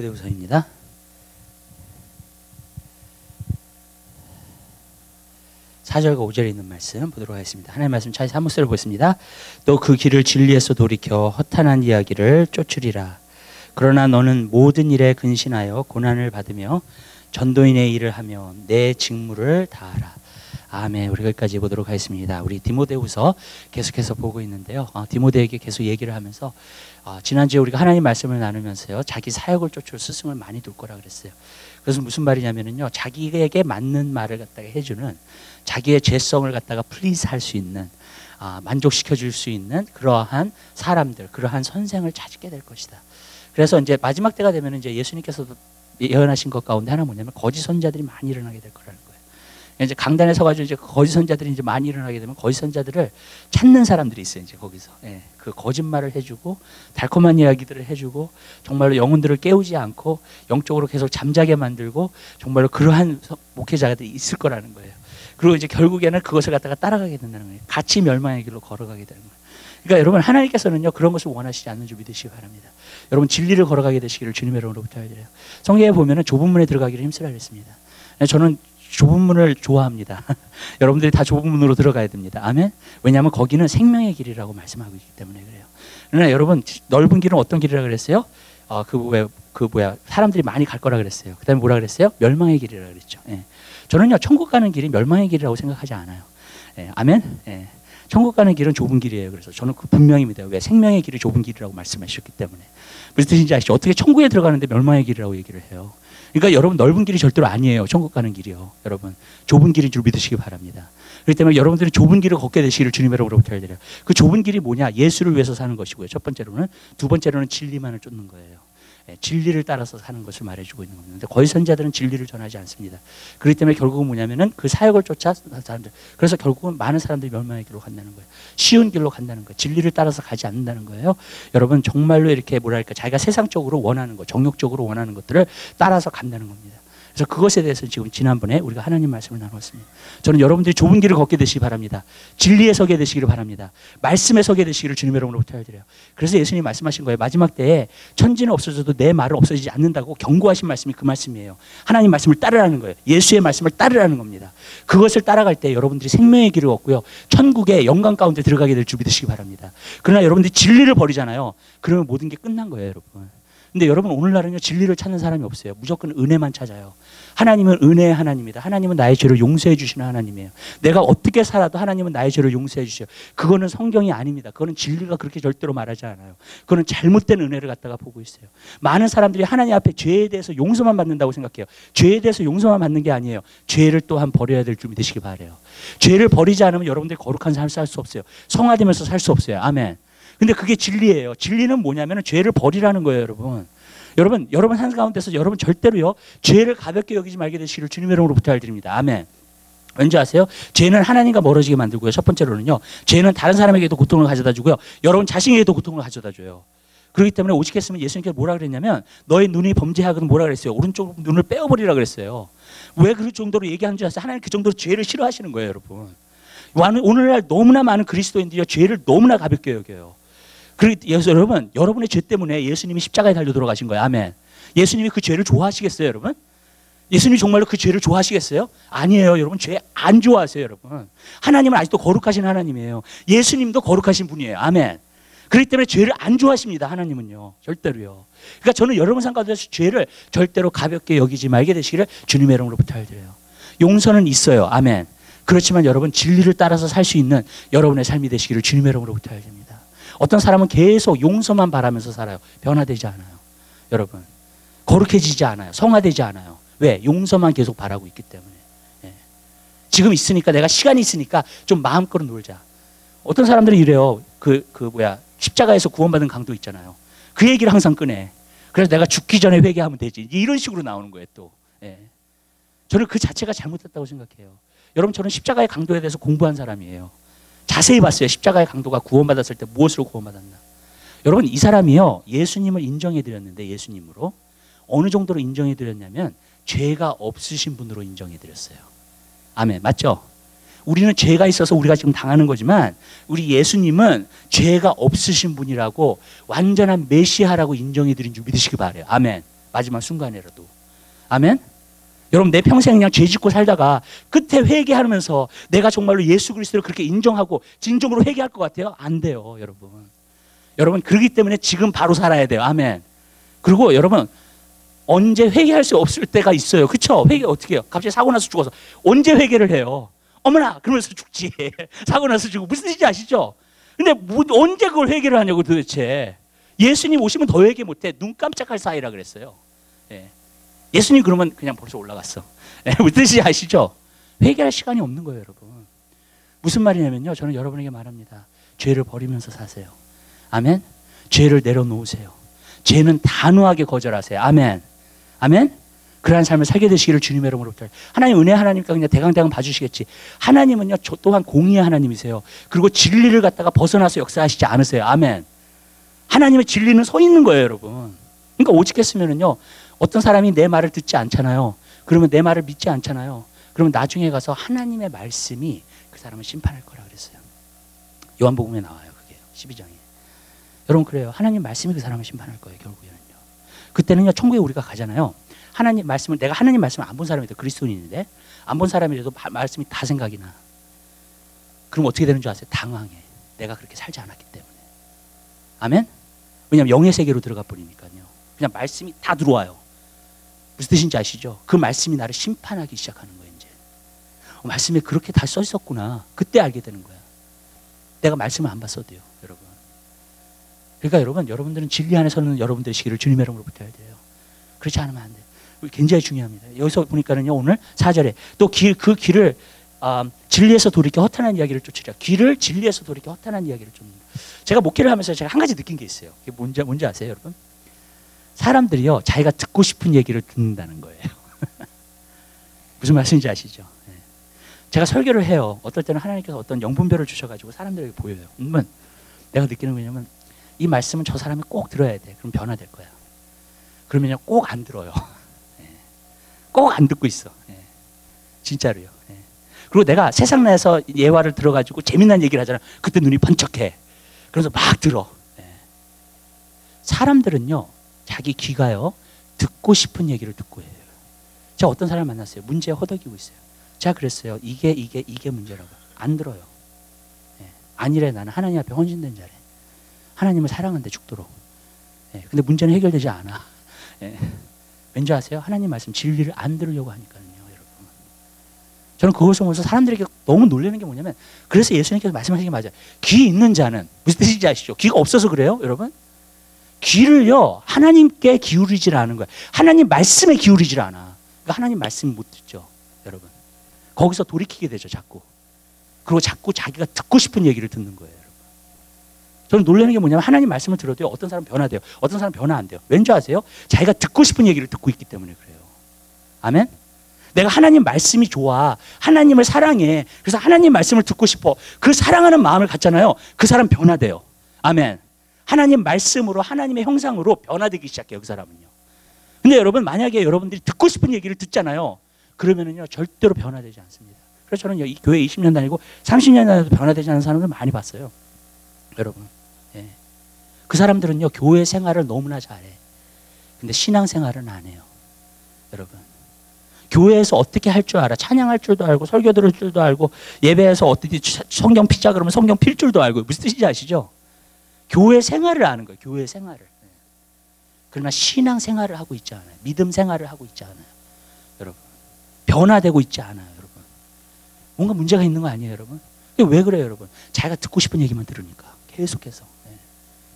디모데후서입니다. 4절과 5절에 있는 말씀 보도록 하겠습니다. 하나님의 말씀 잘 한번 써보겠습니다. 또 그 길을 진리에서 돌이켜 허탄한 이야기를 쫓으리라. 그러나 너는 모든 일에 근신하여 고난을 받으며 전도인의 일을 하며 내 직무를 다하라. 아멘. 우리 여기까지 보도록 하겠습니다. 우리 디모데후서 계속해서 보고 있는데요. 디모데에게 계속 얘기를 하면서 지난주에 우리가 하나님 말씀을 나누면서요, 자기 사역을 쫓을 스승을 많이 둘 거라 그랬어요. 그래서 무슨 말이냐면요, 자기에게 맞는 말을 갖다가 해주는, 자기의 죄성을 갖다가 플리즈할 수 있는, 만족시켜 줄 수 있는 그러한 사람들, 그러한 선생을 찾게 될 것이다. 그래서 이제 마지막 때가 되면 이제 예수님께서도 예언하신 것 가운데 하나 뭐냐면 거짓 선자들이 많이 일어나게 될 거라는 거예요. 이제 강단에 서가지고 이제 거짓 선자들이 이제 많이 일어나게 되면 거짓 선자들을 찾는 사람들이 있어요. 이제 거기서 그 거짓말을 해주고 달콤한 이야기들을 해주고 정말로 영혼들을 깨우지 않고 영적으로 계속 잠자게 만들고 정말로 그러한 목회자들이 있을 거라는 거예요. 그리고 이제 결국에는 그것을 갖다가 따라가게 된다는 거예요. 같이 멸망의 길로 걸어가게 되는 거예요. 그러니까 여러분, 하나님께서는요 그런 것을 원하시지 않는 줄 믿으시기 바랍니다. 여러분, 진리를 걸어가게 되시기를 주님의 이름으로 부탁드려요. 성경에 보면은 좁은 문에 들어가기를 힘쓰라 그랬습니다. 저는 좁은 문을 좋아합니다. 여러분들이 다 좁은 문으로 들어가야 됩니다. 아멘. 왜냐하면 거기는 생명의 길이라고 말씀하고 있기 때문에 그래요. 그러나 여러분, 넓은 길은 어떤 길이라 그랬어요? 사람들이 많이 갈 거라 그랬어요. 그다음에 뭐라 그랬어요? 멸망의 길이라 그랬죠. 저는요 천국 가는 길이 멸망의 길이라고 생각하지 않아요. 아멘. 천국 가는 길은 좁은 길이에요. 그래서 저는 분명히 믿어요. 왜? 생명의 길이 좁은 길이라고 말씀하셨기 때문에. 무슨 뜻인지 아시죠? 어떻게 천국에 들어가는데 멸망의 길이라고 얘기를 해요? 그러니까 여러분, 넓은 길이 절대로 아니에요. 천국 가는 길이요. 여러분, 좁은 길인 줄 믿으시기 바랍니다. 그렇기 때문에 여러분들이 좁은 길을 걷게 되시기를 주님의 이름으로 부탁드려요. 그 좁은 길이 뭐냐? 예수를 위해서 사는 것이고요. 첫 번째로는. 두 번째로는 진리만을 쫓는 거예요. 진리를 따라서 사는 것을 말해주고 있는 겁니다. 근데 거짓 선자들은 진리를 전하지 않습니다. 그렇기 때문에 결국은 뭐냐면은 그 사역을 쫓아 사람들. 그래서 결국은 많은 사람들이 멸망의 길로 간다는 거예요. 쉬운 길로 간다는 거예요. 진리를 따라서 가지 않는다는 거예요. 여러분, 정말로 이렇게 뭐랄까, 자기가 세상적으로 원하는 것, 정욕적으로 원하는 것들을 따라서 간다는 겁니다. 그래서 그것에 대해서 지금 지난번에 우리가 하나님 말씀을 나눴습니다. 저는 여러분들이 좁은 길을 걷게 되시기 바랍니다. 진리에 서게 되시기를 바랍니다. 말씀에 서게 되시기를 주님의 이름으로 부탁드려요. 그래서 예수님이 말씀하신 거예요. 마지막 때에 천지는 없어져도 내 말은 없어지지 않는다고 경고하신 말씀이 그 말씀이에요. 하나님 말씀을 따르라는 거예요. 예수의 말씀을 따르라는 겁니다. 그것을 따라갈 때 여러분들이 생명의 길을 얻고요, 천국의 영광 가운데 들어가게 될 줄 믿으시기 바랍니다. 그러나 여러분들이 진리를 버리잖아요. 그러면 모든 게 끝난 거예요, 여러분. 근데 여러분, 오늘날은요 진리를 찾는 사람이 없어요. 무조건 은혜만 찾아요. 하나님은 은혜의 하나님이다. 하나님은 나의 죄를 용서해 주시는 하나님이에요. 내가 어떻게 살아도 하나님은 나의 죄를 용서해 주셔요. 그거는 성경이 아닙니다. 그거는 진리가 그렇게 절대로 말하지 않아요. 그거는 잘못된 은혜를 갖다가 보고 있어요. 많은 사람들이 하나님 앞에 죄에 대해서 용서만 받는다고 생각해요. 죄에 대해서 용서만 받는 게 아니에요. 죄를 또한 버려야 될 줄 믿으시기 바라요. 죄를 버리지 않으면 여러분들이 거룩한 삶을 살 수 없어요. 성화되면서 살 수 없어요. 아멘. 근데 그게 진리예요. 진리는 뭐냐면 죄를 버리라는 거예요, 여러분. 여러분 한 가운데서 여러분 절대로요 죄를 가볍게 여기지 말게 되시기를 주님의 이름으로 부탁드립니다. 아멘. 왠지 아세요? 죄는 하나님과 멀어지게 만들고요. 첫 번째로는요, 죄는 다른 사람에게도 고통을 가져다 주고요, 여러분 자신에게도 고통을 가져다 줘요. 그렇기 때문에 오직했으면 예수님께서 뭐라 그랬냐면, 너의 눈이 범죄하거든 뭐라 그랬어요? 오른쪽 눈을 빼어버리라 그랬어요. 왜 그 정도로 얘기하는 줄 아세요? 하나님 그 정도로 죄를 싫어하시는 거예요, 여러분. 오늘날 너무나 많은 그리스도인들이 죄를 너무나 가볍게 여겨요. 그래서 여러분, 여러분의 죄 때문에 예수님이 십자가에 달려 돌아가신 거예요. 아멘. 예수님이 그 죄를 좋아하시겠어요, 여러분? 예수님이 정말로 그 죄를 좋아하시겠어요? 아니에요, 여러분. 죄 안 좋아하세요, 여러분. 하나님은 아직도 거룩하신 하나님이에요. 예수님도 거룩하신 분이에요. 아멘. 그렇기 때문에 죄를 안 좋아하십니다, 하나님은요. 절대로요. 그러니까 저는 여러분 삶 가운데서 죄를 절대로 가볍게 여기지 말게 되시기를 주님의 이름으로 부탁드려요. 용서는 있어요. 아멘. 그렇지만 여러분, 진리를 따라서 살 수 있는 여러분의 삶이 되시기를 주님의 이름으로 부탁드립니다. 어떤 사람은 계속 용서만 바라면서 살아요. 변화되지 않아요. 여러분, 거룩해지지 않아요. 성화되지 않아요. 왜? 용서만 계속 바라고 있기 때문에. 지금 있으니까, 내가 시간이 있으니까 좀 마음껏 놀자. 어떤 사람들은 이래요. 십자가에서 구원받은 강도 있잖아요. 그 얘기를 항상 꺼내. 그래서 내가 죽기 전에 회개하면 되지. 이런 식으로 나오는 거예요, 또. 저는 그 자체가 잘못됐다고 생각해요. 여러분, 저는 십자가의 강도에 대해서 공부한 사람이에요. 자세히 봤어요. 십자가의 강도가 구원받았을 때 무엇으로 구원받았나. 여러분, 이 사람이요 예수님을 인정해드렸는데, 예수님으로 어느 정도로 인정해드렸냐면 죄가 없으신 분으로 인정해드렸어요. 아멘. 맞죠? 우리는 죄가 있어서 우리가 지금 당하는 거지만, 우리 예수님은 죄가 없으신 분이라고, 완전한 메시아라고 인정해드린 줄 믿으시기 바라요. 아멘. 마지막 순간에라도. 아멘? 여러분 내 평생 그냥 죄 짓고 살다가 끝에 회개하면서 내가 정말로 예수 그리스도를 그렇게 인정하고 진정으로 회개할 것 같아요? 안 돼요, 여러분. 여러분 그렇기 때문에 지금 바로 살아야 돼요. 아멘. 그리고 여러분 언제 회개할 수 없을 때가 있어요. 그렇죠? 회개 어떻게 해요? 갑자기 사고 나서 죽어서 언제 회개를 해요? 어머나 그러면서 죽지. 사고 나서 죽고 무슨 뜻인지 아시죠? 근데 언제 그걸 회개를 하냐고 도대체. 예수님 오시면 더 회개 못해. 눈 깜짝할 사이라 그랬어요. 예. 예수님 그러면 그냥 벌써 올라갔어. 예, 무슨 뜻인지 아시죠? 회개할 시간이 없는 거예요, 여러분. 무슨 말이냐면요. 저는 여러분에게 말합니다. 죄를 버리면서 사세요. 아멘? 죄를 내려놓으세요. 죄는 단호하게 거절하세요. 아멘. 아멘? 그러한 삶을 살게 되시기를 주님의 이름으로 부탁해요. 하나님 은혜 하나님과 그냥 대강대강 봐주시겠지. 하나님은요, 저 또한 공의의 하나님이세요. 그리고 진리를 갖다가 벗어나서 역사하시지 않으세요. 아멘. 하나님의 진리는 서 있는 거예요, 여러분. 그러니까 오직했으면은요, 어떤 사람이 내 말을 듣지 않잖아요. 그러면 내 말을 믿지 않잖아요. 그러면 나중에 가서 하나님의 말씀이 그 사람을 심판할 거라 그랬어요. 요한복음에 나와요, 그게 12장에. 여러분 그래요. 하나님 말씀이 그 사람을 심판할 거예요, 결국에는요. 그때는요, 천국에 우리가 가잖아요. 하나님 말씀을, 내가 하나님 말씀을 안 본 사람이라도 그리스도인인데 안 본 사람이라도 말씀이 다 생각이 나. 그럼 어떻게 되는 줄 아세요? 당황해. 내가 그렇게 살지 않았기 때문에. 아멘? 왜냐하면 영의 세계로 들어가 버리니까요. 그냥 말씀이 다 들어와요. 무슨 뜻인지 아시죠? 그 말씀이 나를 심판하기 시작하는 거예요, 이제. 말씀에 그렇게 다 써 있었구나. 그때 알게 되는 거야. 내가 말씀을 안 봤어도요, 여러분. 그러니까 여러분, 여러분들은 진리 안에 서는 여러분 되시기를 주님의 이름으로 부탁해야 돼요. 그렇지 않으면 안 돼요. 굉장히 중요합니다. 여기서 보니까는요, 오늘 4절에 또 그 길을 진리에서 돌이켜 허탄한 이야기를 쫓으라. 길을 진리에서 돌이켜 허탄한 이야기를 쫓는다. 제가 목회를 하면서 제가 한 가지 느낀 게 있어요. 그게 뭔지 아세요, 여러분? 사람들이요, 자기가 듣고 싶은 얘기를 듣는다는 거예요. 무슨 말씀인지 아시죠? 네. 제가 설교를 해요. 어떨 때는 하나님께서 어떤 영분별을 주셔가지고 사람들에게 보여요. 그러면 내가 느끼는 게 뭐냐면 이 말씀은 저 사람이 꼭 들어야 돼. 그럼 변화될 거야. 그러면요, 꼭 안 들어요. 네. 꼭 안 듣고 있어. 네. 진짜로요. 네. 그리고 내가 세상 내에서 예화를 들어가지고 재미난 얘기를 하잖아. 그때 눈이 번쩍해. 그래서 막 들어. 네. 사람들은요, 자기 귀가요, 듣고 싶은 얘기를 듣고 해요. 제가 어떤 사람을 만났어요. 문제에 허덕이고 있어요. 제가 그랬어요. 이게 문제라고. 안 들어요. 네. 아니래, 나는 하나님 앞에 헌신된 자래. 하나님을 사랑하는데 죽도록. 네. 근데 문제는 해결되지 않아. 네. 왠지 아세요? 하나님 말씀 진리를 안 들으려고 하니까요, 여러분. 저는 그것을 보면서 사람들에게 너무 놀라는 게 뭐냐면, 그래서 예수님께서 말씀하신 게 맞아요. 귀 있는 자는, 무슨 뜻인지 아시죠? 귀가 없어서 그래요, 여러분? 귀를요, 하나님께 기울이질 않은 거예요. 하나님 말씀에 기울이질 않아. 그러니까 하나님 말씀 못 듣죠, 여러분. 거기서 돌이키게 되죠, 자꾸. 그리고 자꾸 자기가 듣고 싶은 얘기를 듣는 거예요, 여러분. 저는 놀라는 게 뭐냐면 하나님 말씀을 들어도요, 어떤 사람은 변화돼요. 어떤 사람은 변화 안 돼요. 왠지 아세요? 자기가 듣고 싶은 얘기를 듣고 있기 때문에 그래요. 아멘? 내가 하나님 말씀이 좋아. 하나님을 사랑해. 그래서 하나님 말씀을 듣고 싶어. 그 사랑하는 마음을 갖잖아요. 그 사람 변화돼요. 아멘. 하나님 말씀으로 하나님의 형상으로 변화되기 시작해요, 그 사람은요. 근데 여러분, 만약에 여러분들이 듣고 싶은 얘기를 듣잖아요. 그러면은요, 절대로 변화되지 않습니다. 그래서 저는 이 교회 20년 다니고 30년 다녀도 변화되지 않는 사람들 많이 봤어요, 여러분. 예. 그 사람들은요, 교회 생활을 너무나 잘해. 근데 신앙 생활은 안 해요, 여러분. 교회에서 어떻게 할 줄 알아. 찬양할 줄도 알고, 설교 들을 줄도 알고, 예배에서 어떻게 성경 피자 그러면 성경 필 줄도 알고. 무슨 뜻인지 아시죠? 교회 생활을 아는 거예요. 교회 생활을. 그러나 신앙 생활을 하고 있지 않아요. 믿음 생활을 하고 있지 않아요, 여러분. 변화되고 있지 않아요, 여러분. 뭔가 문제가 있는 거 아니에요, 여러분? 왜 그래요, 여러분? 자기가 듣고 싶은 얘기만 들으니까. 계속해서. 예.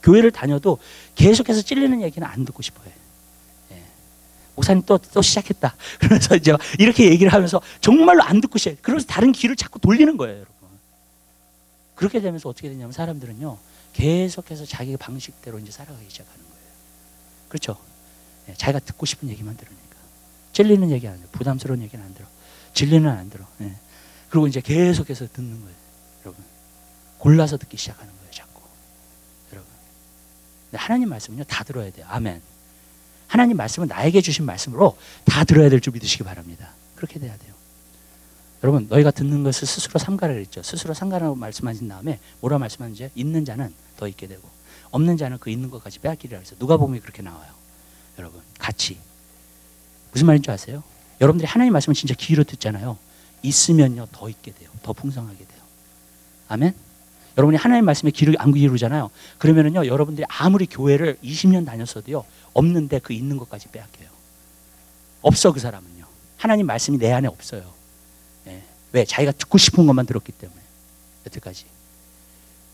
교회를 다녀도 계속해서 찔리는 얘기는 안 듣고 싶어요. 예. 목사님 또 시작했다. 그러면서 이제 이렇게 얘기를 하면서 정말로 안 듣고 싶어요. 그러면서 다른 귀를 자꾸 돌리는 거예요, 여러분. 그렇게 되면서 어떻게 되냐면 사람들은요, 계속해서 자기 방식대로 이제 살아가기 시작하는 거예요. 그렇죠? 예, 자기가 듣고 싶은 얘기만 들으니까. 찔리는 얘기 안 들어. 부담스러운 얘기는 안 들어. 진리는 안 들어. 예. 그리고 이제 계속해서 듣는 거예요, 여러분. 골라서 듣기 시작하는 거예요, 자꾸. 여러분. 근데 하나님 말씀은요, 다 들어야 돼요. 아멘. 하나님 말씀은 나에게 주신 말씀으로 다 들어야 될 줄 믿으시기 바랍니다. 그렇게 돼야 돼요. 여러분, 너희가 듣는 것을 스스로 삼가라 그랬죠. 스스로 삼가라고 말씀하신 다음에 뭐라 말씀하는지, 있는 자는 더 있게 되고 없는 자는 그 있는 것까지 빼앗기리라 그래서 누가복음에 그렇게 나와요, 여러분. 같이. 무슨 말인지 아세요? 여러분들이 하나님 말씀을 진짜 귀로 듣잖아요. 있으면요 더 있게 돼요. 더 풍성하게 돼요. 아멘? 여러분이 하나님 말씀에 귀를 안 기울이잖아요. 그러면은요 여러분들이 아무리 교회를 20년 다녔어도요 없는데 그 있는 것까지 빼앗겨요. 없어 그 사람은요. 하나님 말씀이 내 안에 없어요. 예. 왜? 자기가 듣고 싶은 것만 들었기 때문에 여태까지.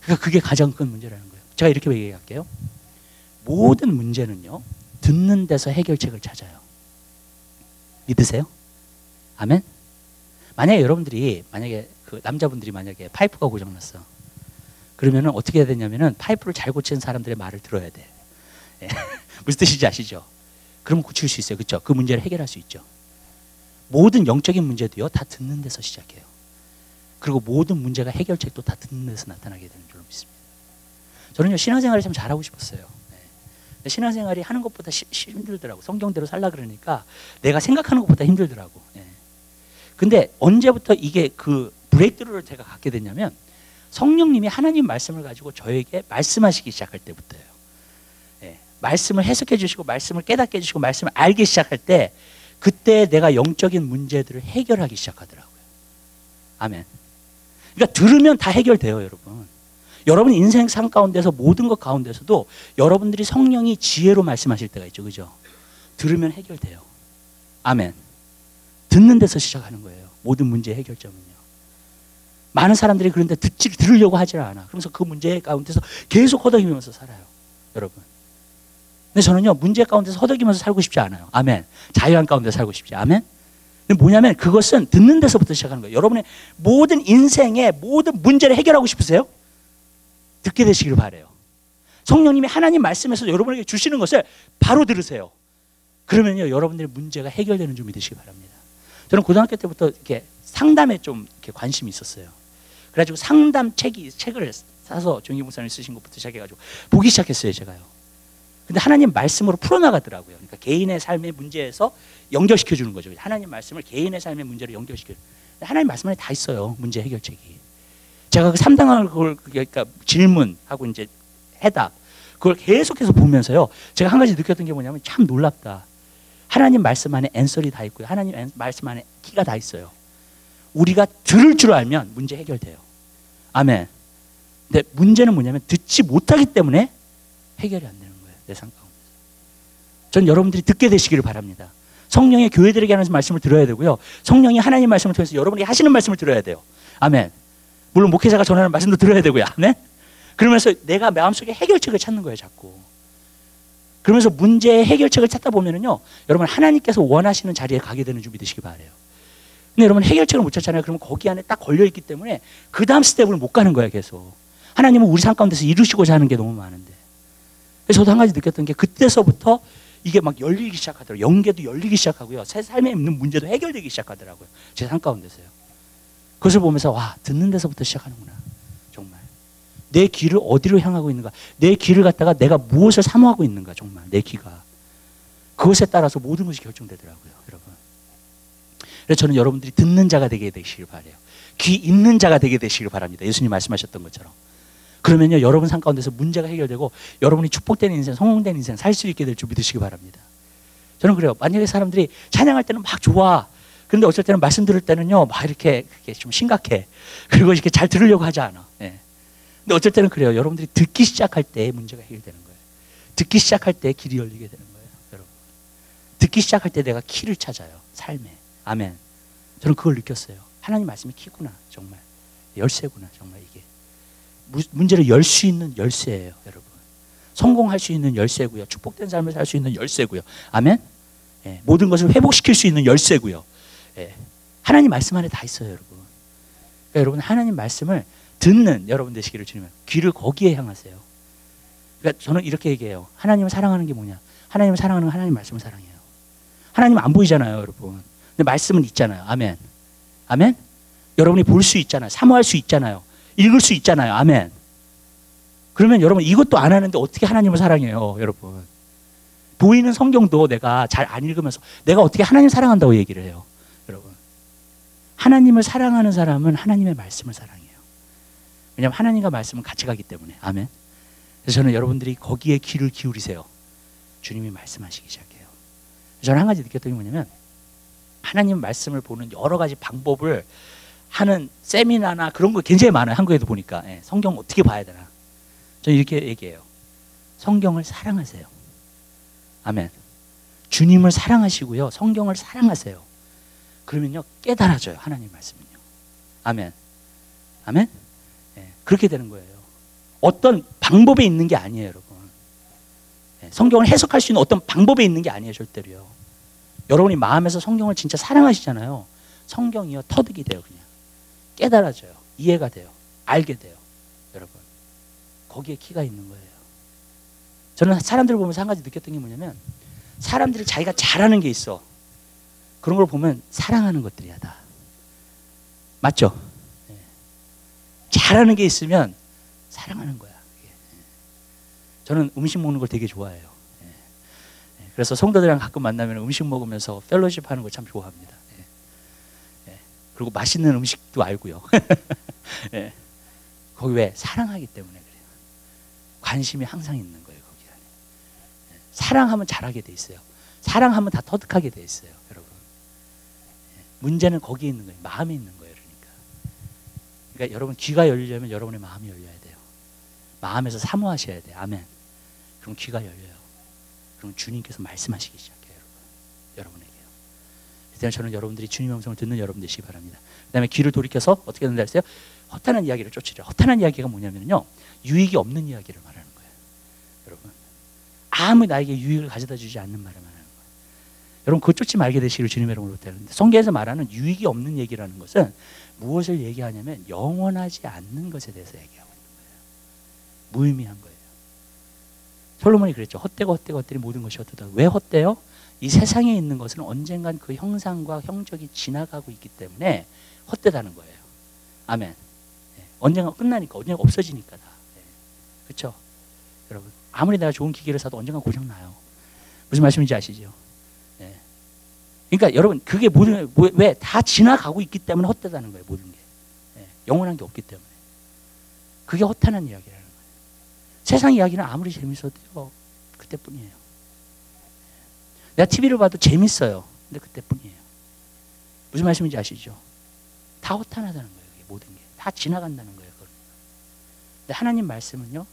그러니까 그게 가장 큰 문제라는 거예요. 제가 이렇게 얘기할게요. 모든 문제는요 듣는 데서 해결책을 찾아요. 믿으세요? 아멘? 만약에 여러분들이 그 남자분들이 만약에 파이프가 고장났어. 그러면은 어떻게 해야 되냐면은 파이프를 잘 고치는 사람들의 말을 들어야 돼. 예. 무슨 뜻인지 아시죠? 그러면 고칠 수 있어요. 그렇죠? 그 문제를 해결할 수 있죠. 모든 영적인 문제도요 다 듣는 데서 시작해요. 그리고 모든 문제가 해결책도 다 듣는 데서 나타나게 되는 줄로 믿습니다. 저는요 신앙생활을 참 잘하고 싶었어요. 네. 신앙생활이 하는 것보다 힘들더라고. 성경대로 살라 그러니까 내가 생각하는 것보다 힘들더라고. 네. 근데 언제부터 이게 그 브레이크스루를 제가 갖게 됐냐면 성령님이 하나님 말씀을 가지고 저에게 말씀하시기 시작할 때부터예요. 네. 말씀을 해석해 주시고 말씀을 깨닫게 해주시고 말씀을 알기 시작할 때 그때 내가 영적인 문제들을 해결하기 시작하더라고요. 아멘. 그러니까 들으면 다 해결돼요, 여러분. 여러분 인생 삶 가운데서 모든 것 가운데서도 여러분들이 성령이 지혜로 말씀하실 때가 있죠. 그죠? 들으면 해결돼요. 아멘. 듣는 데서 시작하는 거예요. 모든 문제의 해결점은요. 많은 사람들이 그런데 들으려고 하질 않아. 그러면서 그 문제 가운데서 계속 허덕이면서 살아요. 여러분. 근데 저는요, 문제 가운데서 허덕이면서 살고 싶지 않아요. 아멘. 자유한 가운데 살고 싶지. 아멘. 근데 뭐냐면 그것은 듣는 데서부터 시작하는 거예요. 여러분의 모든 인생의 모든 문제를 해결하고 싶으세요? 듣게 되시길 바라요. 성령님이 하나님 말씀에서 여러분에게 주시는 것을 바로 들으세요. 그러면요, 여러분들의 문제가 해결되는 줄 믿으시기 바랍니다. 저는 고등학교 때부터 이렇게 상담에 좀 이렇게 관심이 있었어요. 그래가지고 상담 책을 사서 정기 목사님 쓰신 것부터 시작해가지고 보기 시작했어요, 제가요. 근데 하나님 말씀으로 풀어나가더라고요. 그러니까 개인의 삶의 문제에서 연결시켜 주는 거죠. 하나님 말씀을 개인의 삶의 문제로 연결시켜. 하나님 말씀 안에 다 있어요. 문제 해결책이. 제가 그 3당을 그걸 그러니까 질문하고 이제 해답 그걸 계속해서 보면서요. 제가 한 가지 느꼈던 게 뭐냐면 참 놀랍다. 하나님 말씀 안에 앤서리 다 있고요. 하나님 말씀 안에 키가 다 있어요. 우리가 들을 줄 알면 문제 해결돼요. 아멘. 근데 문제는 뭐냐면 듣지 못하기 때문에 해결이 안 되는 거예요. 내 삶 가운데서. 전 여러분들이 듣게 되시기를 바랍니다. 성령의 교회들에게 하는 말씀을 들어야 되고요. 성령이 하나님 말씀을 통해서 여러분이 하시는 말씀을 들어야 돼요. 아멘. 물론 목회자가 전하는 말씀도 들어야 되고요. 아멘. 그러면서 내가 마음속에 해결책을 찾는 거예요. 자꾸. 그러면서 문제의 해결책을 찾다 보면은요. 여러분 하나님께서 원하시는 자리에 가게 되는 줄 믿으시기 바라요. 근데 여러분 해결책을 못 찾잖아요. 그러면 거기 안에 딱 걸려있기 때문에 그 다음 스텝을 못 가는 거예요. 계속. 하나님은 우리 삶 가운데서 이루시고자 하는 게 너무 많은데. 그래서 저도 한 가지 느꼈던 게 그때서부터 이게 막 열리기 시작하더라고요. 영계도 열리기 시작하고요. 새 삶에 있는 문제도 해결되기 시작하더라고요. 제 삶 가운데서요. 그것을 보면서 와 듣는 데서부터 시작하는구나. 정말. 내 귀를 어디로 향하고 있는가. 내 귀를 갖다가 내가 무엇을 사모하고 있는가. 정말 내 귀가. 그것에 따라서 모든 것이 결정되더라고요. 여러분. 그래서 저는 여러분들이 듣는 자가 되게 되시길 바라요. 귀 있는 자가 되게 되시길 바랍니다. 예수님 말씀하셨던 것처럼. 그러면요 여러분 삶 가운데서 문제가 해결되고 여러분이 축복된 인생, 성공된 인생 살 수 있게 될 줄 믿으시기 바랍니다. 저는 그래요. 만약에 사람들이 찬양할 때는 막 좋아. 그런데 어쩔 때는 말씀 들을 때는요 막 이렇게 좀 심각해. 그리고 이렇게 잘 들으려고 하지 않아. 예. 근데 어쩔 때는 그래요. 여러분들이 듣기 시작할 때 문제가 해결되는 거예요. 듣기 시작할 때 길이 열리게 되는 거예요. 여러분. 듣기 시작할 때 내가 키를 찾아요. 삶에. 아멘. 저는 그걸 느꼈어요. 하나님 말씀이 키구나. 정말. 열쇠구나. 정말 이게. 문제를 열 수 있는 열쇠예요. 여러분. 성공할 수 있는 열쇠고요. 축복된 삶을 살 수 있는 열쇠고요. 아멘. 예. 모든 것을 회복시킬 수 있는 열쇠고요. 예. 하나님 말씀 안에 다 있어요. 여러분. 그러니까 여러분 하나님 말씀을 듣는 여러분 되시기를 주님은 귀를 거기에 향하세요. 그러니까 저는 이렇게 얘기해요. 하나님을 사랑하는 게 뭐냐? 하나님을 사랑하는 건 하나님 말씀을 사랑해요. 하나님은 안 보이잖아요. 여러분. 근데 말씀은 있잖아요. 아멘. 아멘. 여러분이 볼 수 있잖아요. 사모할 수 있잖아요. 읽을 수 있잖아요. 아멘. 그러면 여러분 이것도 안 하는데 어떻게 하나님을 사랑해요. 여러분. 보이는 성경도 내가 잘 안 읽으면서 내가 어떻게 하나님 사랑한다고 얘기를 해요. 여러분. 하나님을 사랑하는 사람은 하나님의 말씀을 사랑해요. 왜냐하면 하나님과 말씀은 같이 가기 때문에. 아멘. 그래서 저는 여러분들이 거기에 귀를 기울이세요. 주님이 말씀하시기 시작해요. 저는 한 가지 느꼈던 게 뭐냐면 하나님 말씀을 보는 여러 가지 방법을 하는 세미나나 그런 거 굉장히 많아요. 한국에도 보니까. 예, 성경 어떻게 봐야 되나. 저는 이렇게 얘기해요. 성경을 사랑하세요. 아멘. 주님을 사랑하시고요. 성경을 사랑하세요. 그러면요 깨달아져요. 하나님 말씀은요. 아멘. 아멘. 예, 그렇게 되는 거예요. 어떤 방법에 있는 게 아니에요, 여러분. 예, 성경을 해석할 수 있는 어떤 방법에 있는 게 아니에요, 절대로요. 여러분이 마음에서 성경을 진짜 사랑하시잖아요. 성경이요 터득이 돼요. 그냥 깨달아져요. 이해가 돼요. 알게 돼요. 여러분 거기에 키가 있는 거예요. 저는 사람들을 보면서 한 가지 느꼈던 게 뭐냐면 사람들이 자기가 잘하는 게 있어. 그런 걸 보면 사랑하는 것들이야 다. 맞죠? 네. 잘하는 게 있으면 사랑하는 거야. 저는 음식 먹는 걸 되게 좋아해요. 네. 그래서 성도들이랑 가끔 만나면 음식 먹으면서 펠로십 하는 거 참 좋아합니다. 네. 네. 그리고 맛있는 음식도 알고요. 네. 거기 왜? 사랑하기 때문에 그래요. 관심이 항상 있는 거예요. 거기 안에. 네. 사랑하면 잘하게 돼 있어요. 사랑하면 다 터득하게 돼 있어요. 여러분. 네. 문제는 거기에 있는 거예요. 마음에 있는 거예요. 그러니까 여러분 귀가 열리려면 여러분의 마음이 열려야 돼요. 마음에서 사모하셔야 돼요. 아멘. 그럼 귀가 열려요. 그럼 주님께서 말씀하시기 시작해요. 여러분에게요. 그래서 저는 여러분들이 주님의 음성을 듣는 여러분 되시기 바랍니다. 그 다음에 귀를 돌이켜서 어떻게 된다 했어요? 허탄한 이야기를 쫓으려. 허탄한 이야기가 뭐냐면요 유익이 없는 이야기를 말하는 거예요. 여러분 아무 나에게 유익을 가져다 주지 않는 말을 말하는 거예요. 여러분 그거 쫓지 말게 되시기를 주님의 이름으로 부탁드립니다. 성경에서 말하는 유익이 없는 얘기라는 것은 무엇을 얘기하냐면 영원하지 않는 것에 대해서 얘기하고 있는 거예요. 무의미한 거예요. 솔로몬이 그랬죠. 헛되고 헛되고 헛되니 모든 것이 헛되다. 왜 헛돼요? 이 세상에 있는 것은 언젠간 그 형상과 형적이 지나가고 있기 때문에 헛되다는 거예요. 아멘. 네. 언젠가 끝나니까 언젠가 없어지니까 다. 네. 그렇죠? 여러분 아무리 내가 좋은 기계를 사도 언젠가 고장나요. 무슨 말씀인지 아시죠? 네. 그러니까 여러분 그게 모든 왜 다 지나가고 있기 때문에 헛되다는 거예요. 모든 게 네. 영원한 게 없기 때문에 그게 허탄한 이야기라는 거예요. 세상 이야기는 아무리 재밌어도요 그때뿐이에요. 내가 TV를 봐도 재밌어요. 근데 그때뿐이에요. 무슨 말씀인지 아시죠? 다 허탄하다는 거예요. 그게 모든 게 다 지나간다는 거예요. 근데 하나님 말씀은요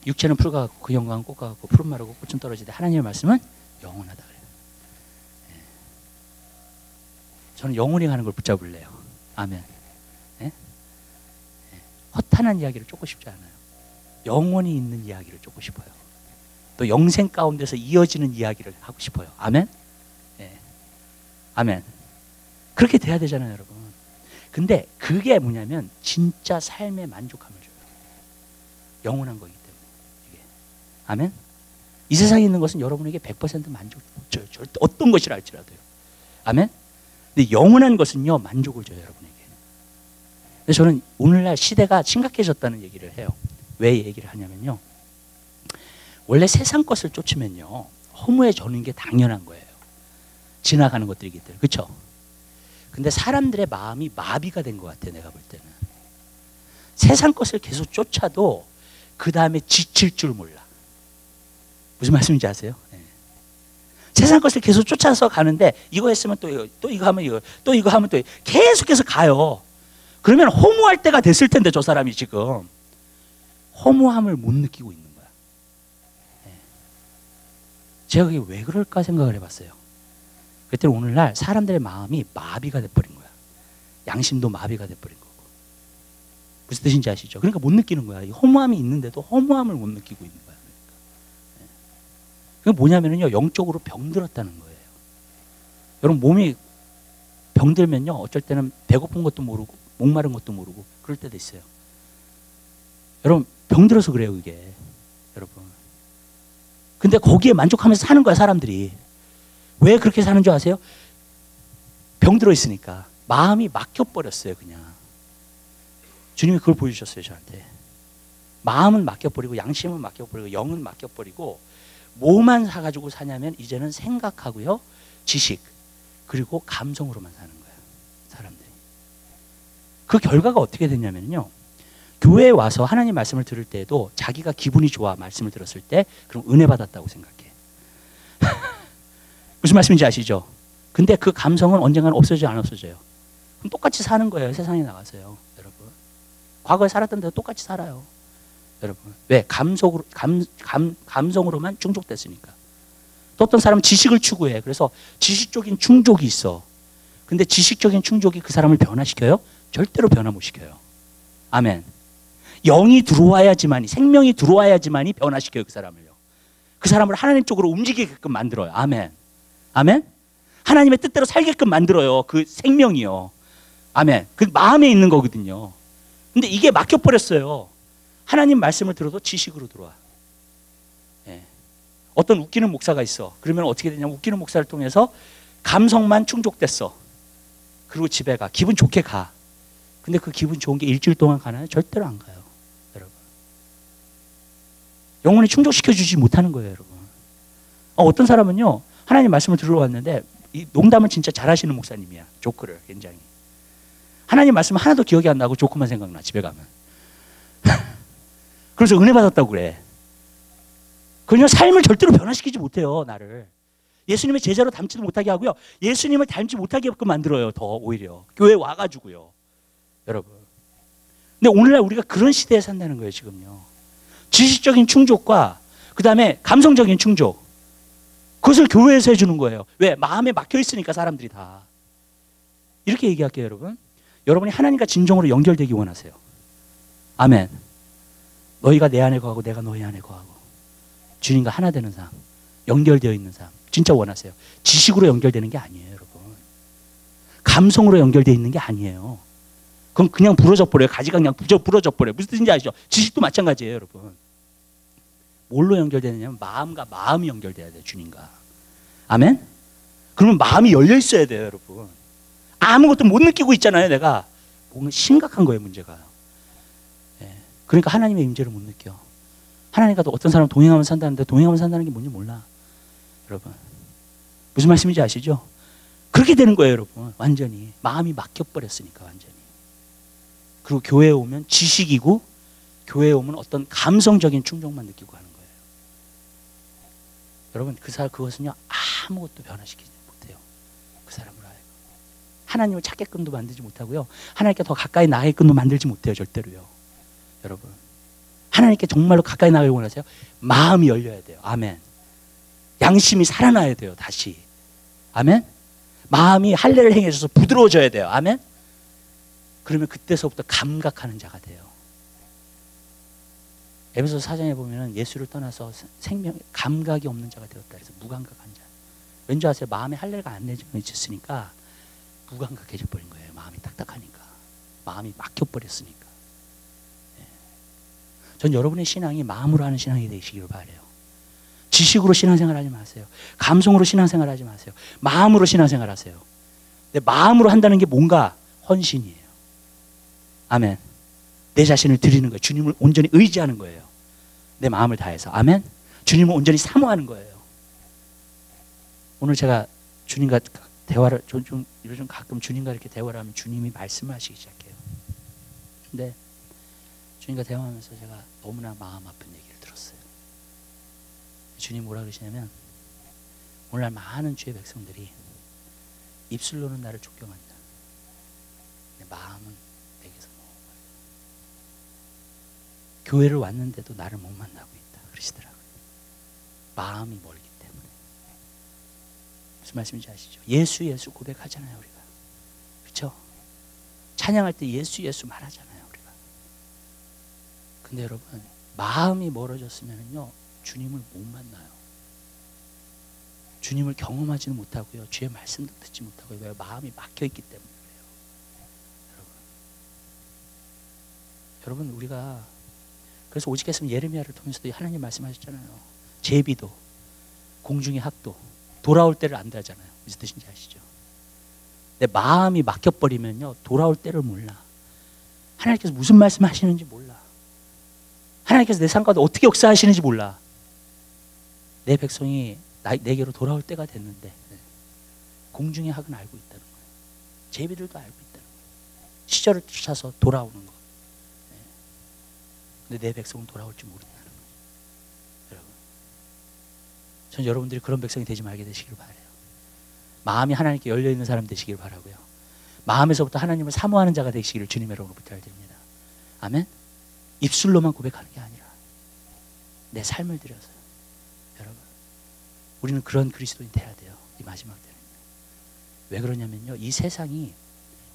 육체는 풀과 같고 그 영광은 꽃과 같고 푸른 마르고 꽃은 떨어지되 하나님의 말씀은 영원하다 그래요. 네. 저는 영원히 가는 걸 붙잡을래요. 아멘. 네? 네. 허탄한 이야기를 쫓고 싶지 않아요. 영원히 있는 이야기를 쫓고 싶어요. 또 영생 가운데서 이어지는 이야기를 하고 싶어요. 아멘. 네. 아멘. 그렇게 돼야 되잖아요, 여러분. 근데 그게 뭐냐면 진짜 삶의 만족감을 줘요. 영원한 거기 때문에. 이게. 아멘. 이 세상에 있는 것은 여러분에게 100% 만족을 줘요. 절대 어떤 것이라 할지라도요. 아멘. 근데 영원한 것은요 만족을 줘요, 여러분에게. 근데 저는 오늘날 시대가 심각해졌다는 얘기를 해요. 왜 얘기를 하냐면요. 원래 세상 것을 쫓으면요 허무해지는 게 당연한 거예요. 지나가는 것들이기 때문에. 그렇죠? 근데 사람들의 마음이 마비가 된 것 같아요. 내가 볼 때는. 세상 것을 계속 쫓아도 그 다음에 지칠 줄 몰라. 무슨 말씀인지 아세요? 네. 세상 것을 계속 쫓아서 가는데 이거 했으면 또 이거, 또 이거 하면 이거, 또 이거 하면 또 이거. 계속해서 가요. 그러면 허무할 때가 됐을 텐데 저 사람이 지금 허무함을 못 느끼고 있는 거야. 네. 제가 그게 왜 그럴까 생각을 해봤어요. 그때는 오늘날 사람들의 마음이 마비가 돼버린 거야. 양심도 마비가 돼버린 거고. 무슨 뜻인지 아시죠? 그러니까 못 느끼는 거야. 이 허무함이 있는데도 허무함을 못 느끼고 있는 거야. 그러니까. 그게 뭐냐면요, 영적으로 병들었다는 거예요. 여러분 몸이 병들면요, 어쩔 때는 배고픈 것도 모르고 목마른 것도 모르고 그럴 때도 있어요. 여러분 병들어서 그래요, 그게. 여러분. 근데 거기에 만족하면서 사는 거야, 사람들이. 왜 그렇게 사는 줄 아세요? 병들어 있으니까. 마음이 막혀버렸어요, 그냥. 주님이 그걸 보여주셨어요, 저한테. 마음은 막혀버리고, 양심은 막혀버리고, 영은 막혀버리고, 뭐만 사가지고 사냐면, 이제는 생각하고요, 지식, 그리고 감성으로만 사는 거예요, 사람들이. 그 결과가 어떻게 됐냐면요. 교회에 와서 하나님 말씀을 들을 때에도 자기가 기분이 좋아 말씀을 들었을 때, 그럼 은혜 받았다고 생각해. 무슨 말씀인지 아시죠? 근데 그 감성은 언젠가는 없어져요, 안 없어져요? 그럼 똑같이 사는 거예요, 세상에 나가서요, 여러분. 과거에 살았던 데도 똑같이 살아요, 여러분. 왜? 감성으로만 충족됐으니까. 또 어떤 사람은 지식을 추구해. 그래서 지식적인 충족이 있어. 근데 지식적인 충족이 그 사람을 변화시켜요? 절대로 변화 못 시켜요. 아멘. 영이 들어와야지만이, 생명이 들어와야지만이 변화시켜요, 그 사람을요. 그 사람을 하나님 쪽으로 움직이게끔 만들어요. 아멘. 아멘. 하나님의 뜻대로 살게끔 만들어요, 그 생명이요. 아멘. 그 마음에 있는 거거든요. 근데 이게 막혀버렸어요. 하나님 말씀을 들어도 지식으로 들어와. 예. 어떤 웃기는 목사가 있어. 그러면 어떻게 되냐면 웃기는 목사를 통해서 감성만 충족됐어. 그리고 집에 가. 기분 좋게 가. 근데 그 기분 좋은 게 일주일 동안 가나요? 절대로 안 가요, 여러분. 영혼이 충족시켜주지 못하는 거예요, 여러분. 어떤 사람은요, 하나님 말씀을 들으러 왔는데 이 농담을 진짜 잘하시는 목사님이야. 조크를 굉장히. 하나님 말씀은 하나도 기억이 안 나고 조크만 생각나, 집에 가면. 그래서 은혜 받았다고 그래. 그냥 삶을 절대로 변화시키지 못해요, 나를. 예수님의 제자로 닮지도 못하게 하고요, 예수님을 닮지 못하게끔 만들어요, 더 오히려. 교회에 와가지고요, 여러분. 근데 오늘날 우리가 그런 시대에 산다는 거예요, 지금요. 지식적인 충족과 그 다음에 감성적인 충족, 그것을 교회에서 해주는 거예요. 왜? 마음에 막혀 있으니까, 사람들이 다. 이렇게 얘기할게요, 여러분. 여러분이 하나님과 진정으로 연결되기 원하세요. 아멘. 너희가 내 안에 거하고 내가 너희 안에 거하고 주님과 하나 되는 삶, 연결되어 있는 삶 진짜 원하세요. 지식으로 연결되는 게 아니에요, 여러분. 감성으로 연결되어 있는 게 아니에요. 그건 그냥 부러져 버려요. 가지가 그냥 부러져 버려요. 무슨 뜻인지 아시죠? 지식도 마찬가지예요, 여러분. 뭘로 연결되느냐면 마음과 마음이 연결돼야 돼요, 주님과. 아멘? 그러면 마음이 열려 있어야 돼요, 여러분. 아무것도 못 느끼고 있잖아요, 내가. 뭔가 심각한 거예요, 문제가. 예. 그러니까 하나님의 임재를 못 느껴. 하나님과 또 어떤 사람은 동행하면 산다는데 동행하면 산다는 게 뭔지 몰라, 여러분. 무슨 말씀인지 아시죠? 그렇게 되는 거예요, 여러분. 완전히 마음이 막혀버렸으니까, 완전히. 그리고 교회에 오면 지식이고, 교회에 오면 어떤 감성적인 충족만 느끼고 하는 거예요. 여러분, 그것은요 아무것도 변화시키지 못해요, 그 사람으로 하여금. 하나님을 찾게끔도 만들지 못하고요, 하나님께 더 가까이 나가게끔도 만들지 못해요, 절대로요, 여러분. 하나님께 정말로 가까이 나가길 원하세요? 마음이 열려야 돼요. 아멘. 양심이 살아나야 돼요, 다시. 아멘. 마음이 할례를 행해져서 부드러워져야 돼요. 아멘. 그러면 그때서부터 감각하는 자가 돼요. 에베소서 4장에 보면 예수를 떠나서 생명, 감각이 없는 자가 되었다 해서 무감각한 자. 왠지 아세요? 마음에 할례가 안 내졌으니까 무감각해져 버린 거예요. 마음이 딱딱하니까. 마음이 막혀버렸으니까. 예. 전 여러분의 신앙이 마음으로 하는 신앙이 되시기를 바라요. 지식으로 신앙생활 하지 마세요. 감성으로 신앙생활 하지 마세요. 마음으로 신앙생활 하세요. 근데 마음으로 한다는 게 뭔가 헌신이에요. 아멘. 내 자신을 드리는 거예요. 주님을 온전히 의지하는 거예요. 내 마음을 다해서. 아멘. 주님을 온전히 사모하는 거예요. 오늘 제가 주님과 대화를 요즘 가끔 주님과 이렇게 대화를 하면 주님이 말씀을 하시기 시작해요. 근데 주님과 대화하면서 제가 너무나 마음 아픈 얘기를 들었어요. 주님 뭐라 그러시냐면, 오늘날 많은 주의 백성들이 입술로는 나를 존경한다, 내 마음은 내게서 너무 멀다. 교회를 왔는데도 나를 못 만나고 있다 그러시더라고요. 마음이 멀기 때문에. 무슨 말씀인지 아시죠? 예수 예수 고백하잖아요, 우리가. 그렇죠? 찬양할 때 예수 예수 말하잖아요, 우리가. 근데 여러분, 마음이 멀어졌으면요 주님을 못 만나요. 주님을 경험하지는 못하고요, 주의 말씀도 듣지 못하고요. 왜? 마음이 막혀있기 때문에 그래요, 여러분. 우리가 그래서 오직했으면 예레미야를 통해서도 하나님 말씀하셨잖아요. 제비도 공중의 학도 돌아올 때를 안다 하잖아요. 무슨 뜻인지 아시죠? 내 마음이 막혀버리면요 돌아올 때를 몰라. 하나님께서 무슨 말씀 하시는지 몰라. 하나님께서 내 삶 가운데 어떻게 역사하시는지 몰라. 내 백성이 내게로 돌아올 때가 됐는데, 공중의 학은 알고 있다는 거예요. 제비들도 알고 있다는 거예요. 시절을 쫓아서 돌아오는 거. 근데 내 백성은 돌아올 줄 모른다는 거예요, 여러분. 전 여러분들이 그런 백성이 되지 말게 되시길 바라요. 마음이 하나님께 열려있는 사람 되시길 바라고요. 마음에서부터 하나님을 사모하는 자가 되시기를 주님의 이름으로 부탁드립니다. 아멘. 입술로만 고백하는 게 아니라 내 삶을 들여서요. 여러분, 우리는 그런 그리스도인이 돼야 돼요. 이 마지막 때는요. 왜 그러냐면요, 이 세상이,